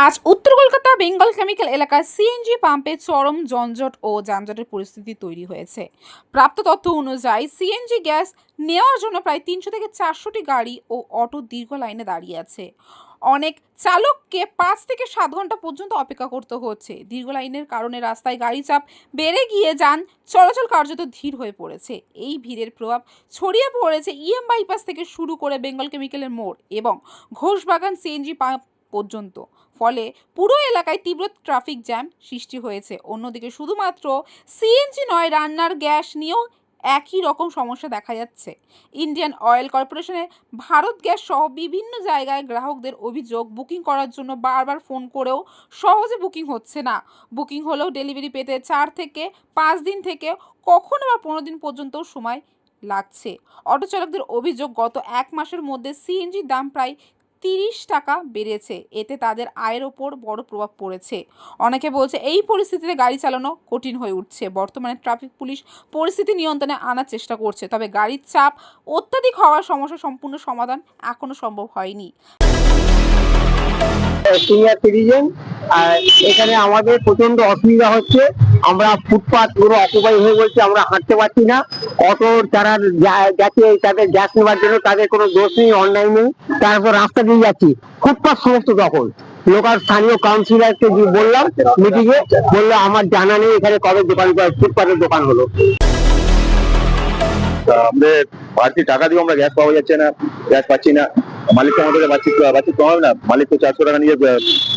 আজ উত্তর কলকাতা বেঙ্গল কেমিক্যাল এলাকায় সিএনজি পাম্পে চরম যানজট ও যানজটের পরিস্থিতি তৈরি হয়েছে। প্রাপ্ত তথ্য অনুযায়ী সিএনজি গ্যাস নেওয়ার জন্য প্রায় 300 থেকে 400টি গাড়ি ও অটো দীর্ঘ লাইনে দাঁড়িয়ে আছে। অনেক চালককে 5 থেকে 7 ঘন্টা পর্যন্ত অপেক্ষা করতে হচ্ছে। দীর্ঘ লাইনের কারণে রাস্তায় গাড়ি চাপ বেড়ে গিয়ে যান চলাচল কার্যত ধীর হয়ে পড়েছে। এই ভিড়ের প্রভাব ছড়িয়ে পড়েছে ইএম বাইপাস থেকে শুরু করে বেঙ্গল কেমিক্যালের মোড় এবং ঘোষবাগান সিএনজি পাম্প পর্যন্ত। ফলে পুরো এলাকায় তীব্র ট্রাফিক জ্যাম সৃষ্টি হয়েছে। অন্যদিকে শুধুমাত্র সিএনজি নয়, রান্নার গ্যাস নিয়েও একই রকম সমস্যা দেখা যাচ্ছে। ইন্ডিয়ান অয়েল কর্পোরেশনের ভারত গ্যাস সহ বিভিন্ন জায়গায় গ্রাহকদের অভিযোগ, বুকিং করার জন্য বারবার ফোন করেও সহজে বুকিং হচ্ছে না। বুকিং হলেও ডেলিভারি পেতে 4 থেকে 5 দিন থেকে কখনো বা 15 দিন পর্যন্ত সময় লাগছে। অটো চালকদের অভিযোগ, গত 1 মাসের মধ্যে সিএনজির দাম প্রায় 30 টাকা বেড়েছে। এতে তাদের আয়ের ওপর বড় প্রভাব পড়েছে। অনেকে বলছে এই পরিস্থিতিতে গাড়ি চালানো কঠিন হয়ে উঠছে। বর্তমানে ট্রাফিক পুলিশ পরিস্থিতি নিয়ন্ত্রণে আনার চেষ্টা করছে, তবে গাড়ির চাপ অত্যাধিক হওয়ার সমস্যার সম্পূর্ণ সমাধান এখনো সম্ভব হয়নি। সিনিয়র সিটিজেন, আর এখানে আমাদের প্রচন্ড অসুবিধা হচ্ছে। আমরা ফুটপাথ পুরো অকুপাই হয়ে বলছি, আমরা হাঁটতে পারছি না। অটো যারা গেছে তাদের গ্যাস নেওয়ার জন্য তাদের কোনো দোষ নেই, অন্যায় নেই। তারপর রাস্তা দিয়ে যাচ্ছি, ফুটপাথ সমস্ত দখল। লোকাল স্থানীয় কাউন্সিলরকে বললাম মিটিং এ, বললো আমার জানা নেই এখানে কবে দোকান ফুটপাথের দোকান হলো। আমাদের বাড়তি টাকা দিয়ে আমরা গ্যাস পাওয়া যাচ্ছে না, গ্যাস পাচ্ছি না। মালিক তো আমাদের বাচ্চি কম হবে না, মালিক তো 400 টাকা নিয়ে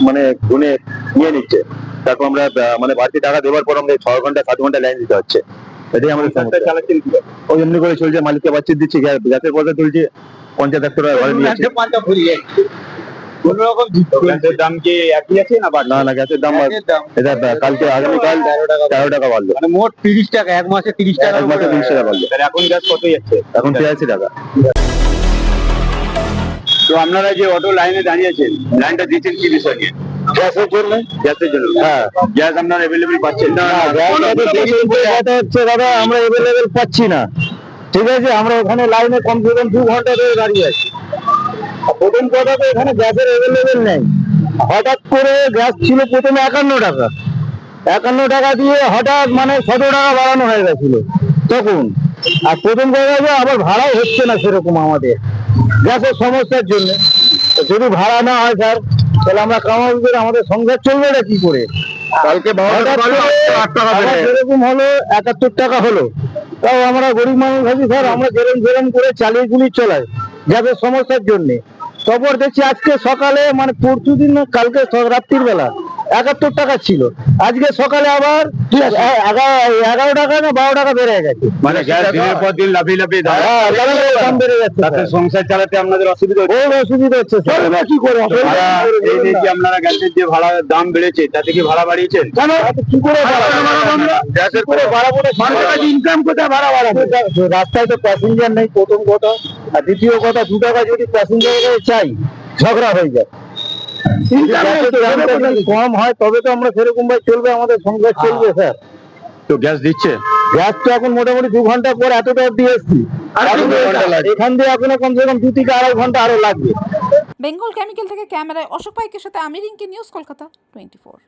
মানে গুনে নিয়ে নিচ্ছে। তারপর আমরা মানে বাড়তি টাকা দেওয়ার পর আমরা 6 ঘন্টা 7 ঘন্টা লাইন দিতে হচ্ছে। এটাই আমাদের সমস্যা। চালাচ্ছেন ওই এমনি করে চলছে, মালিককে বাচ্চি দিচ্ছি, গ্যাসের পয়সা তুলছি, 50-100 টাকা ঘরে নিয়ে যাচ্ছে। কোন রকম গ্যাসের দাম কি একই আছে না? না, গ্যাসের দাম এটা কালকে আগামীকাল 13 টাকা বাড়লো, মানে মোট 30 টাকা, এক মাসে 30 টাকা, এক মাসে 30 টাকা বাড়লো। এখন গ্যাস কত যাচ্ছে? এখন 83 টাকা। তো আপনারা যে অটো লাইনে দাঁড়িয়েছেন, লাইনটা দিচ্ছেন কি বিষয় নিয়ে? গ্যাসের জন্য। গ্যাসের জন্য? হ্যাঁ। গ্যাস আপনারা অ্যাভেলেবল পাচ্ছেন না? কথা হচ্ছে দাদা, আমরা অ্যাভেলেবল পাচ্ছি না। ঠিক আছে, আমরা ওখানে লাইনে কমসে কম 2 ঘন্টা ধরে দাঁড়িয়ে আছি। প্রথম কথা তো এখানে গ্যাসের অ্যাভেলেবেল নেই। হঠাৎ করে গ্যাস ছিল প্রথমে 51 টাকা, 51 টাকা দিয়ে হঠাৎ মানে 17 টাকা বাড়ানো হয়ে গেছিল তখন। আর প্রথম কথা যে আবার ভাড়াও হচ্ছে না সেরকম আমাদের গ্যাসের সমস্যার জন্য। যদি ভাড়া না হয় স্যার, তাহলে আমরা কামাবো করে, আমাদের সংসার চলবে না কি করে? কালকে যেরকম হলো 71 টাকা হলো, তাও আমরা গরিব মানুষ ভাবি স্যার, আমরা যেরম করে চালিয়ে গুলি চলাই গ্যাসের সমস্যার জন্য। তারপর দেখছি আজকে সকালে, মানে পরশু দিন কালকে রাত্রির বেলা 71 টাকা ছিল, আজকে সকালে আবার 11 টাকা না 12 টাকা বেড়ে গেছে। মানে গ্যাস দিনের পর দিন লাফিয়ে লাফিয়ে দাম বেড়ে যাচ্ছে, তাতে সংসার চালাতে আপনাদের অসুবিধা হচ্ছে। অসুবিধা হচ্ছে স্যার, কি করে? এই যে আপনারা গ্যাসের যে ভাড়া দাম বেড়েছে, তাতে কি ভাড়া বাড়িয়েছেন? কেন কি করে গ্যাসের করে বাড়াবো? ইনকাম কোথায় ভাড়া বাড়াবো? রাস্তায় তো প্যাসেঞ্জার নেই প্রথম কথা, আর দ্বিতীয় কথা 2 টাকা যদি প্যাসেঞ্জার চাই ঝগড়া হয়ে যায়। কম হয় তবে তো আমরা সেরকম ভাবে চলবে, আমাদের সংসার চলবে স্যার। তো গ্যাস দিচ্ছে? গ্যাস তো এখন মোটামুটি 2 ঘন্টা পর এতটা দিয়ে এসছি, এখান দিয়ে এখনো কমসে কম 2 থেকে 2.5 ঘন্টা আরো লাগবে। বেঙ্গল কেমিক্যাল থেকে ক্যামেরায় অশোক পাইকের সাথে আমি রিঙ্কি, নিউজ কলকাতা 24।